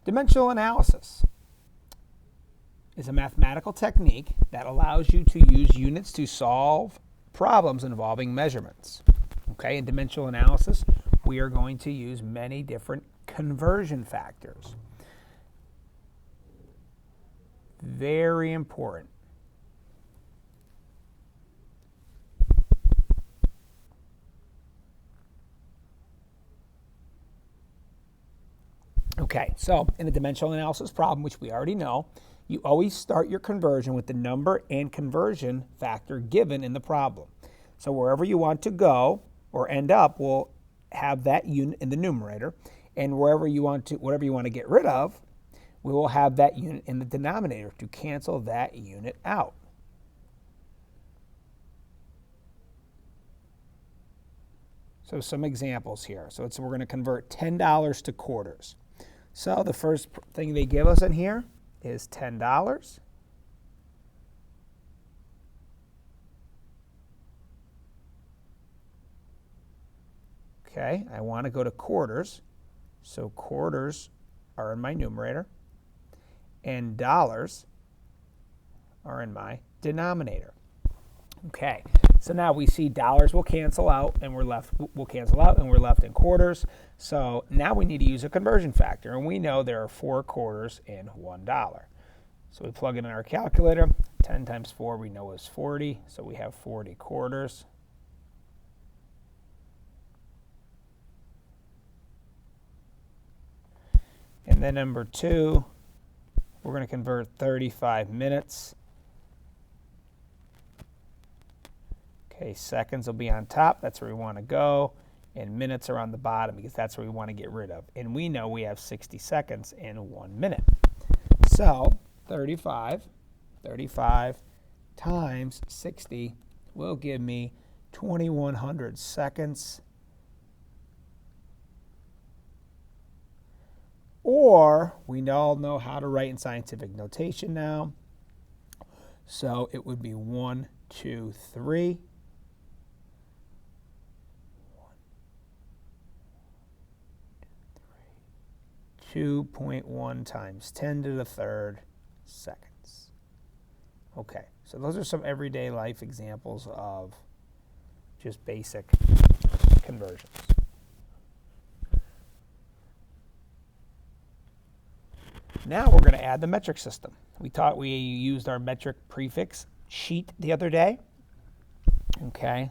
Dimensional analysis is a mathematical technique that allows you to use units to solve problems involving measurements. Okay, in dimensional analysis, we are going to use many different conversion factors. Very important. Okay, so in a dimensional analysis problem, which we already know, you always start your conversion with the number and conversion factor given in the problem. So wherever you want to go or end up will have that unit in the numerator, and whatever you want to get rid of, we will have that unit in the denominator to cancel that unit out. So some examples here. So we're going to convert $10 to quarters. So the first thing they give us in here is $10. Okay, I want to go to quarters. So quarters are in my numerator, and dollars are in my denominator. Okay, so now we see dollars will cancel out, and we're left in quarters. So now we need to use a conversion factor, and we know there are 4 quarters in $1. So we plug it in our calculator. 10 times 4 we know is 40, so we have 40 quarters. And then number 2, we're going to convert 35 minutes. Okay, seconds will be on top. That's where we want to go. And minutes are on the bottom because that's where we want to get rid of. And we know we have 60 seconds in 1 minute. So 35 times 60 will give me 2,100 seconds. Or we all know how to write in scientific notation now. So it would be 1, 2, 3. 2.1 times 10 to the third seconds. Okay, so those are some everyday life examples of just basic conversions. Now we're going to add the metric system. We used our metric prefix sheet the other day. Okay,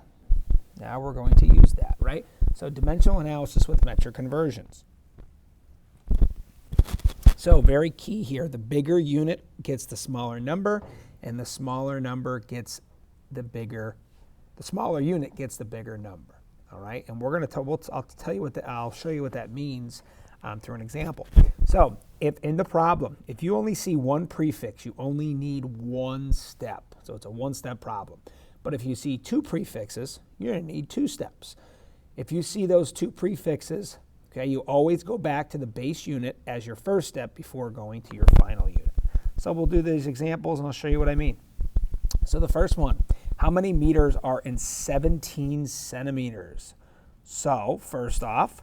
now we're going to use that, right? So dimensional analysis with metric conversions. So very key here, the bigger unit gets the smaller number, and the smaller number gets the smaller unit gets the bigger number. All right, and we're going to I'll show you what that means through an example. So if in the problem, if you only see one prefix, you only need one step. So it's a one-step problem. But if you see 2 prefixes, you're going to need 2 steps. If you see those 2 prefixes, okay, you always go back to the base unit as your first step before going to your final unit. So we'll do these examples and I'll show you what I mean. So the first one, how many meters are in 17 centimeters? So first off,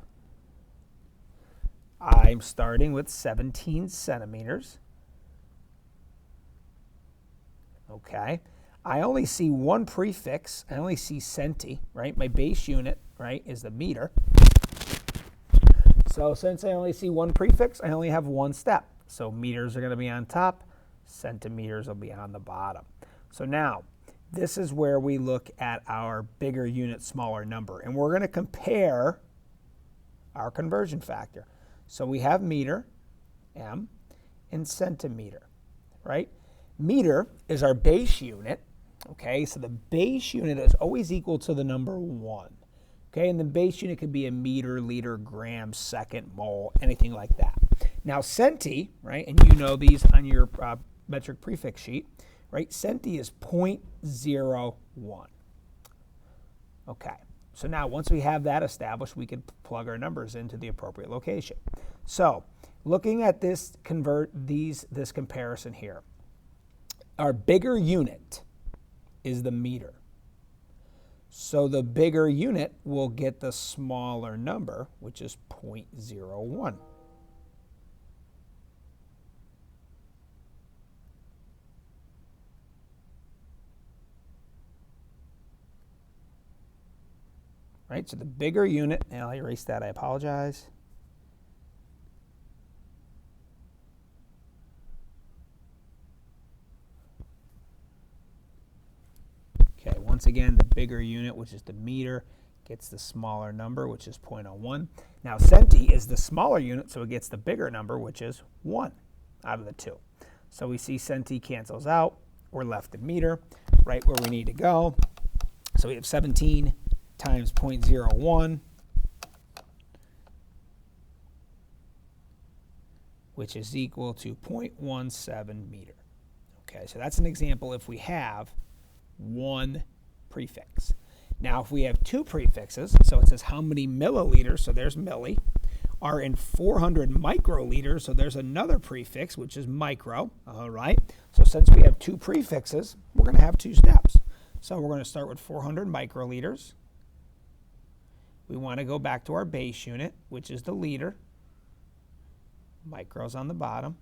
I'm starting with 17 centimeters. Okay. I only see one prefix. I only see centi, right? My base unit, right, is the meter. So since I only see one prefix, I only have one step. So meters are going to be on top, centimeters will be on the bottom. So now, this is where we look at our bigger unit, smaller number. And we're going to compare our conversion factor. So we have meter, M, and centimeter, right? Meter is our base unit, okay? So the base unit is always equal to the number 1, okay? And the base unit could be a meter, liter, gram, second, mole, anything like that. Now centi, right, and you know these on your metric prefix sheet, right? Centi is 0.01. Okay, so now once we have that established, we can plug our numbers into the appropriate location. So looking at this comparison here, our bigger unit is the meter. So the bigger unit will get the smaller number, which is 0.01. right? So the bigger unit, and I'll erase that, I apologize. Okay, once again, the bigger unit, which is the meter, gets the smaller number, which is 0.01. Now, centi is the smaller unit, so it gets the bigger number, which is 1 out of the 2. So we see centi cancels out. We're left in meter, right where we need to go. So we have 17 times 0.01, which is equal to 0.17 meter. Okay, so that's an example if we have one prefix. Now, if we have two prefixes, so it says how many milliliters, so there's milli, are in 400 microliters, so there's another prefix, which is micro, all right? So since we have two prefixes, we're going to have two steps. So we're going to start with 400 microliters. We want to go back to our base unit, which is the liter. Micro's on the bottom.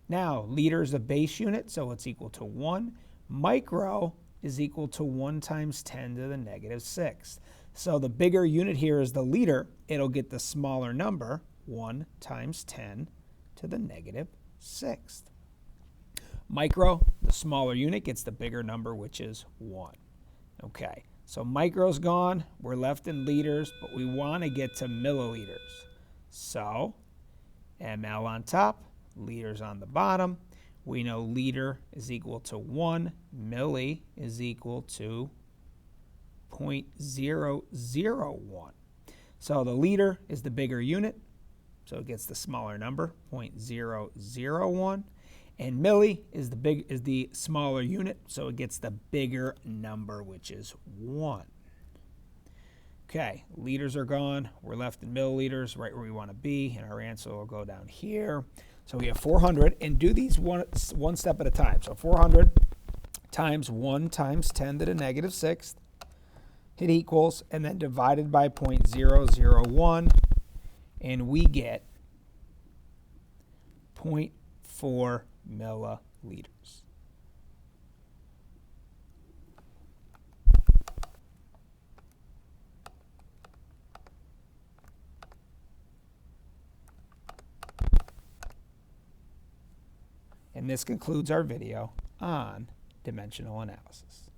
Now, liter is the base unit, so it's equal to 1. Micro is equal to 1 times 10 to the negative 6th. So the bigger unit here is the liter. It'll get the smaller number, 1 times 10 to the negative 6th. Micro, the smaller unit, gets the bigger number, which is 1. Okay, so micro's gone. We're left in liters, but we want to get to milliliters. So ml on top, liters on the bottom. We know liter is equal to 1. Milli is equal to 0.001. So the liter is the bigger unit, so it gets the smaller number, 0.001. And milli is the smaller unit, so it gets the bigger number, which is 1. Okay, liters are gone. We're left in milliliters, right where we want to be, and our answer will go down here. So we have 400, and do these one step at a time. So 400 times 1 times 10 to the negative 6th, hit equals, and then divided by 0.001, and we get 0.4 milliliters. And this concludes our video on dimensional analysis.